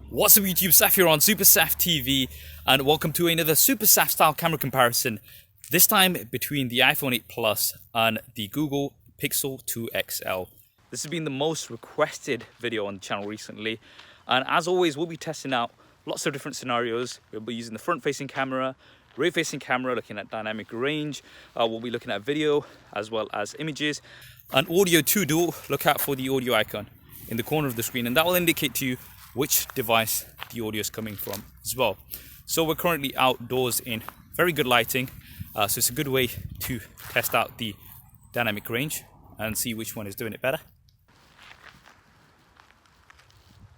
What's up YouTube, Saf here on SuperSaf TV, and welcome to another SuperSaf style camera comparison, this time between the iPhone 8 Plus and the Google Pixel 2 XL. This has been the most requested video on the channel recently, and as always we'll be testing out lots of different scenarios. We'll be using the front facing camera, rear facing camera, looking at dynamic range, we'll be looking at video as well as images, and audio too. Do look out for the audio icon in the corner of the screen, and that will indicate to you which device the audio is coming from as well. So we're currently outdoors in very good lighting, so it's a good way to test out the dynamic range and see which one is doing it better.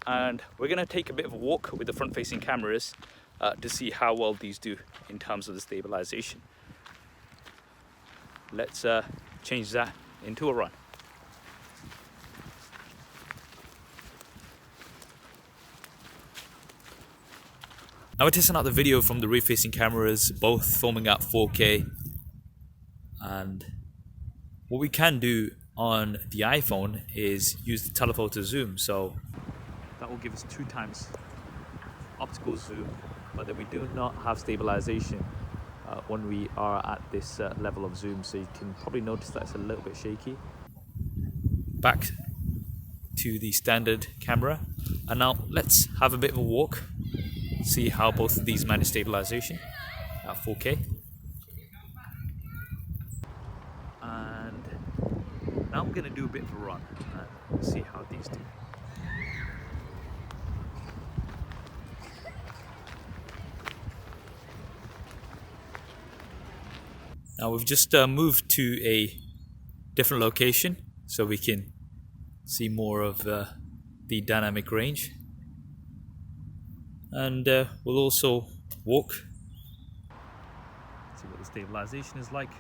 And we're going to take a bit of a walk with the front facing cameras to see how well these do in terms of the stabilization. Let's change that into a run. Now we're testing out the video from the rear facing cameras, both filming at 4K, and what we can do on the iPhone is use the telephoto zoom, so that will give us 2 times optical zoom, but then we do not have stabilization when we are at this level of zoom, so you can probably notice that it's a little bit shaky. Back to the standard camera, and now let's have a bit of a walk, see how both of these manage stabilization at 4K. And now I'm going to do a bit of a run and see how these do. Now we've just moved to a different location so we can see more of the dynamic range. And we'll also walk, see what the stabilization is like.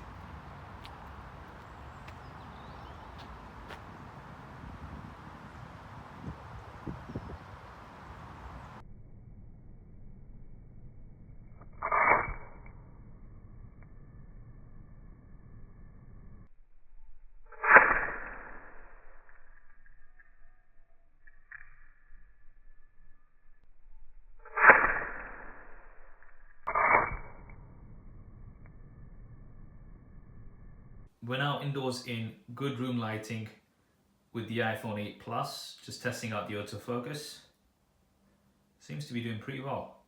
We're now indoors in good room lighting with the iPhone 8 Plus, just testing out the autofocus. Seems to be doing pretty well.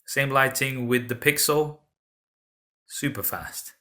Same lighting with the Pixel, super fast.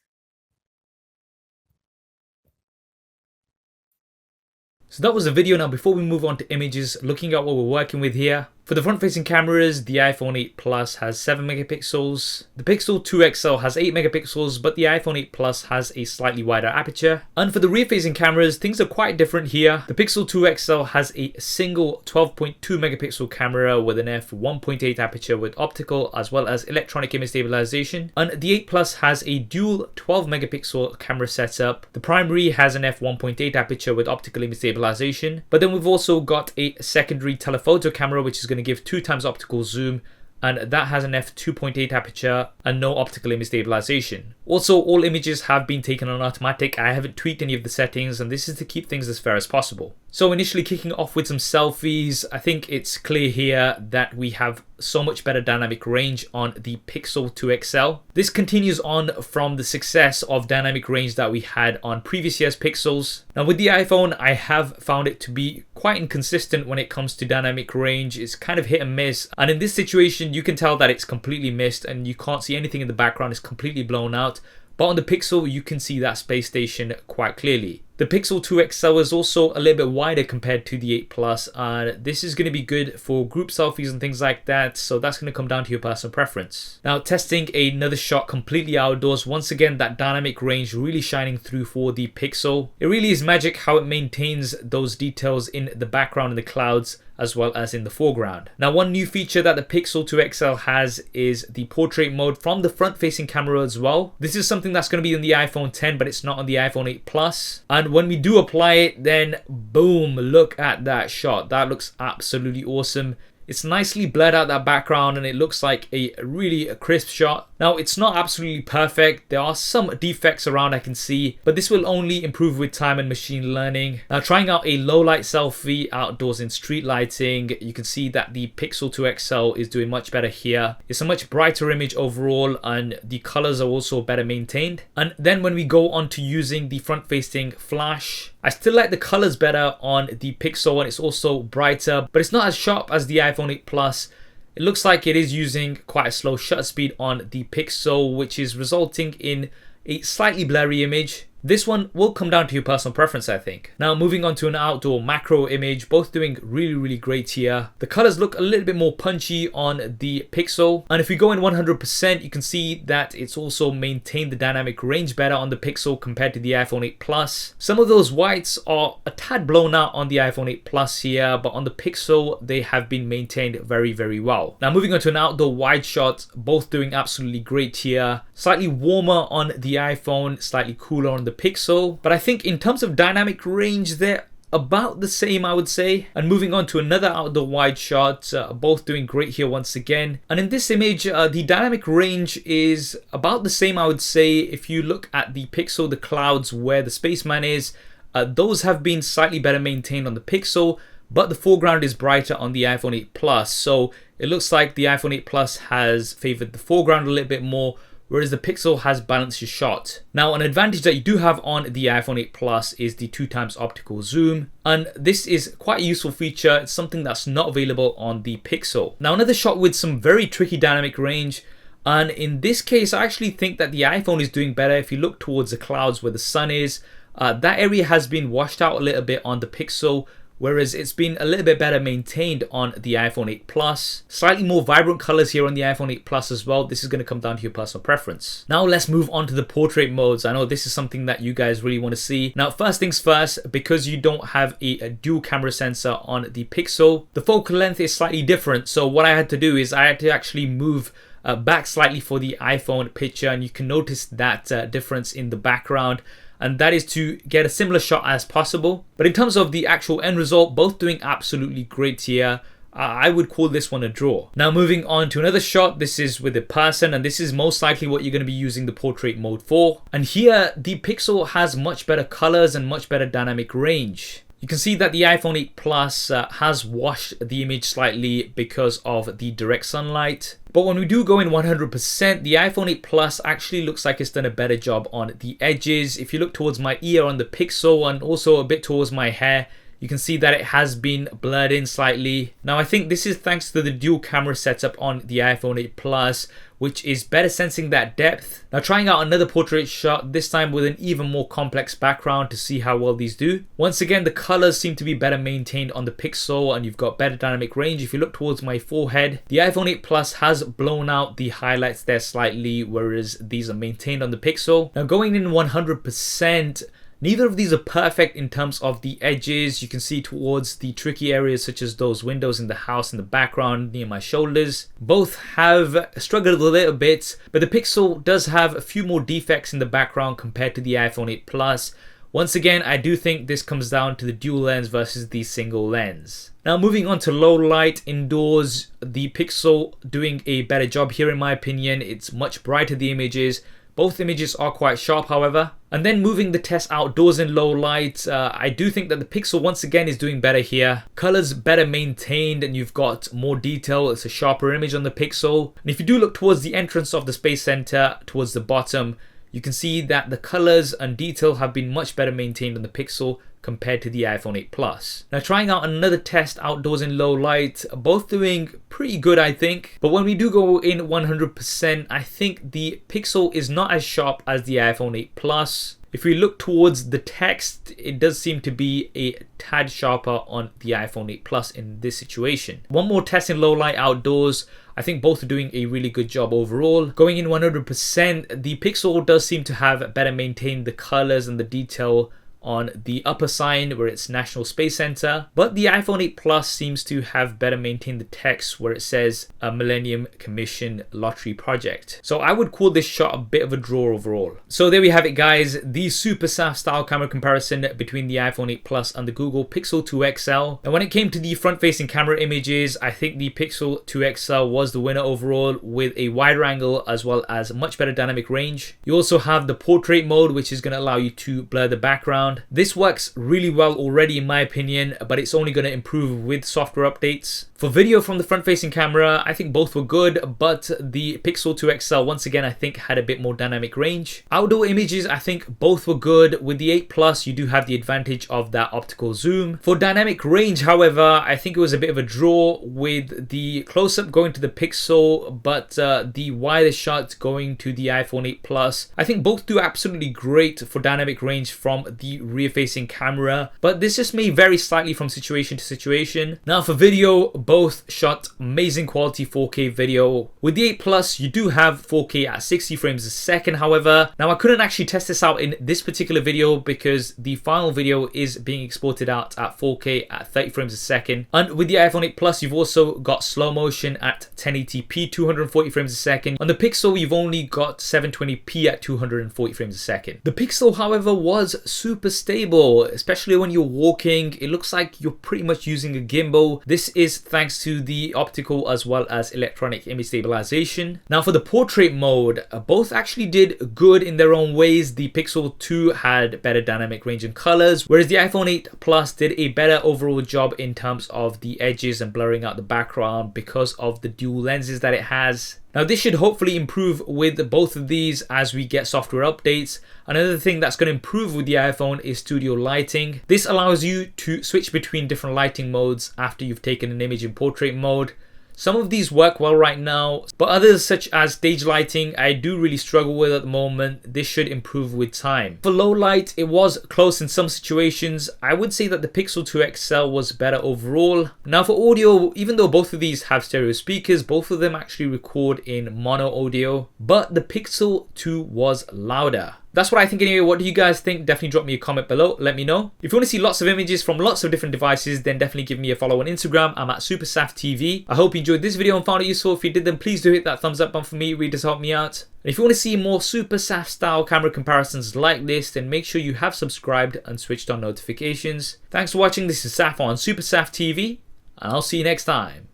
So that was the video. Now before we move on to images, looking at what we're working with here. For the front-facing cameras, the iPhone 8 Plus has 7 megapixels. The Pixel 2 XL has 8 megapixels, but the iPhone 8 Plus has a slightly wider aperture. And for the rear-facing cameras, things are quite different here. The Pixel 2 XL has a single 12.2 megapixel camera with an f1.8 aperture with optical as well as electronic image stabilization. And the 8 Plus has a dual 12 megapixel camera setup. The primary has an f1.8 aperture with optical image stabilization. But then we've also got a secondary telephoto camera, which is going to give 2 times optical zoom, and that has an f2.8 aperture and no optical image stabilization. Also, all images have been taken on automatic. I haven't tweaked any of the settings, and this is to keep things as fair as possible. So initially kicking off with some selfies, I think it's clear here that we have so much better dynamic range on the Pixel 2 XL. This continues on from the success of dynamic range that we had on previous year's Pixels. Now with the iPhone, I have found it to be quite inconsistent when it comes to dynamic range. It's kind of hit and miss, and in this situation you can tell that it's completely missed and you can't see anything in the background. It's completely blown out. But on the Pixel, you can see that space station quite clearly. The Pixel 2 XL is also a little bit wider compared to the 8 Plus, and this is going to be good for group selfies and things like that, so that's going to come down to your personal preference. Now testing another shot completely outdoors, once again that dynamic range really shining through for the Pixel. It really is magic how it maintains those details in the background in the clouds as well as in the foreground. Now one new feature that the Pixel 2 XL has is the portrait mode from the front facing camera as well. This is something that's going to be on the iPhone 10, but it's not on the iPhone 8 Plus. And when we do apply it, then boom, look at that shot. That looks absolutely awesome. It's nicely blurred out that background and it looks like a really crisp shot. Now, it's not absolutely perfect. There are some defects around I can see, but this will only improve with time and machine learning. Now, trying out a low light selfie outdoors in street lighting, you can see that the Pixel 2 XL is doing much better here. It's a much brighter image overall, and the colors are also better maintained. And then when we go on to using the front-facing flash, I still like the colors better on the Pixel, and it's also brighter, but it's not as sharp as the iPhone 8 Plus. It looks like it is using quite a slow shutter speed on the Pixel, which is resulting in a slightly blurry image. This one will come down to your personal preference, I think. Now, moving on to an outdoor macro image, both doing really great here. The colors look a little bit more punchy on the Pixel, and if we go in 100%, you can see that it's also maintained the dynamic range better on the Pixel compared to the iPhone 8 Plus. Some of those whites are a tad blown out on the iPhone 8 Plus here, but on the Pixel, they have been maintained very well. Now, moving on to an outdoor wide shot, both doing absolutely great here. Slightly warmer on the iPhone, slightly cooler on the Pixel, but I think in terms of dynamic range, they're about the same, I would say. And moving on to another outdoor wide shot, both doing great here once again. And in this image, the dynamic range is about the same, I would say. If you look at the Pixel, the clouds where the spaceman is, those have been slightly better maintained on the Pixel, but the foreground is brighter on the iPhone 8 Plus. So it looks like the iPhone 8 Plus has favored the foreground a little bit more, whereas the Pixel has balanced your shot. Now, an advantage that you do have on the iPhone 8 Plus is the 2x optical zoom, and this is quite a useful feature. It's something that's not available on the Pixel. Now, another shot with some very tricky dynamic range, and in this case, I actually think that the iPhone is doing better. If you look towards the clouds where the sun is, that area has been washed out a little bit on the Pixel, whereas it's been a little bit better maintained on the iPhone 8 Plus. Slightly more vibrant colors here on the iPhone 8 Plus as well. This is going to come down to your personal preference. Now let's move on to the portrait modes. I know this is something that you guys really want to see. Now, first things first, because you don't have a dual camera sensor on the Pixel, the focal length is slightly different. So what I had to do is I had to actually move back slightly for the iPhone picture, and you can notice that difference in the background, and that is to get a similar shot as possible. But in terms of the actual end result, both doing absolutely great here. I would call this one a draw. Now, moving on to another shot. This is with a person, and this is most likely what you're going to be using the portrait mode for. And here the Pixel has much better colors and much better dynamic range. You can see that the iPhone 8 Plus has washed the image slightly because of the direct sunlight. But when we do go in 100%, the iPhone 8 Plus actually looks like it's done a better job on the edges. If you look towards my ear on the Pixel and also a bit towards my hair, you can see that it has been blurred in slightly. Now, I think this is thanks to the dual camera setup on the iPhone 8 Plus, which is better sensing that depth. Now, trying out another portrait shot, this time with an even more complex background to see how well these do. Once again, the colors seem to be better maintained on the Pixel, and you've got better dynamic range. If you look towards my forehead, the iPhone 8 Plus has blown out the highlights there slightly, whereas these are maintained on the Pixel. Now, going in 100%, neither of these are perfect in terms of the edges. You can see towards the tricky areas such as those windows in the house in the background near my shoulders. Both have struggled a little bit, but the Pixel does have a few more defects in the background compared to the iPhone 8 Plus. Once again, I do think this comes down to the dual lens versus the single lens. Now, moving on to low light indoors, the Pixel doing a better job here in my opinion. It's much brighter, the images. Both images are quite sharp, however. And then moving the test outdoors in low light, I do think that the Pixel once again is doing better here. Colors better maintained, and you've got more detail. It's a sharper image on the Pixel. And if you do look towards the entrance of the Space Center, towards the bottom, you can see that the colors and detail have been much better maintained on the Pixel compared to the iPhone 8 Plus. Now, trying out another test outdoors in low light, both doing pretty good, I think. But when we do go in 100%, I think the Pixel is not as sharp as the iPhone 8 Plus. If we look towards the text, it does seem to be a tad sharper on the iPhone 8 Plus in this situation. One more test in low light outdoors. I think both are doing a really good job overall. Going in 100%, the Pixel does seem to have better maintained the colors and the detail on the upper sign where it's National Space Center, but the iPhone 8 Plus seems to have better maintained the text where it says a Millennium Commission Lottery Project. So I would call this shot a bit of a draw overall. So there we have it, guys, the SuperSaf style camera comparison between the iPhone 8 Plus and the Google Pixel 2 XL. And when it came to the front-facing camera images, I think the Pixel 2 XL was the winner overall, with a wider angle as well as much better dynamic range. You also have the portrait mode, which is going to allow you to blur the background. This works really well already in my opinion, but it's only going to improve with software updates. For video from the front-facing camera, I think both were good, but the Pixel 2 XL once again I think had a bit more dynamic range. Outdoor images, I think both were good. With the 8 Plus, you do have the advantage of that optical zoom. For dynamic range, however, I think it was a bit of a draw, with the close-up going to the Pixel, but the wider shots going to the iPhone 8 Plus. I think both do absolutely great for dynamic range from the rear-facing camera, but this just may vary slightly from situation to situation. Now for video, both shot amazing quality 4K video. With the 8 Plus, you do have 4K at 60 frames a second, however. Now I couldn't actually test this out in this particular video because the final video is being exported out at 4K at 30 frames a second. And with the iPhone 8 Plus, you've also got slow motion at 1080p, 240 frames a second. On the Pixel, you've only got 720p at 240 frames a second. The Pixel, however, was super stable, especially when you're walking. It looks like you're pretty much using a gimbal. This is thanks to the optical as well as electronic image stabilization. Now for the portrait mode, both actually did good in their own ways. The Pixel 2 had better dynamic range and colors, whereas the iPhone 8 Plus did a better overall job in terms of the edges and blurring out the background because of the dual lenses that it has. Now this should hopefully improve with both of these as we get software updates. Another thing that's going to improve with the iPhone is studio lighting. This allows you to switch between different lighting modes after you've taken an image in portrait mode. Some of these work well right now, but others such as stage lighting I do really struggle with at the moment. This should improve with time. For low light, it was close in some situations. I would say that the Pixel 2 XL was better overall. Now for audio, even though both of these have stereo speakers, both of them actually record in mono audio, but the Pixel 2 was louder. That's what I think anyway. What do you guys think? Definitely drop me a comment below. Let me know. If you want to see lots of images from lots of different devices, then definitely give me a follow on Instagram. I'm at SuperSaf TV. I hope you enjoyed this video and found it useful. If you did, then please do hit that thumbs up button for me. It really does help me out. And if you want to see more SuperSaf style camera comparisons like this, then make sure you have subscribed and switched on notifications. Thanks for watching. This is Saf on SuperSaf TV, and I'll see you next time.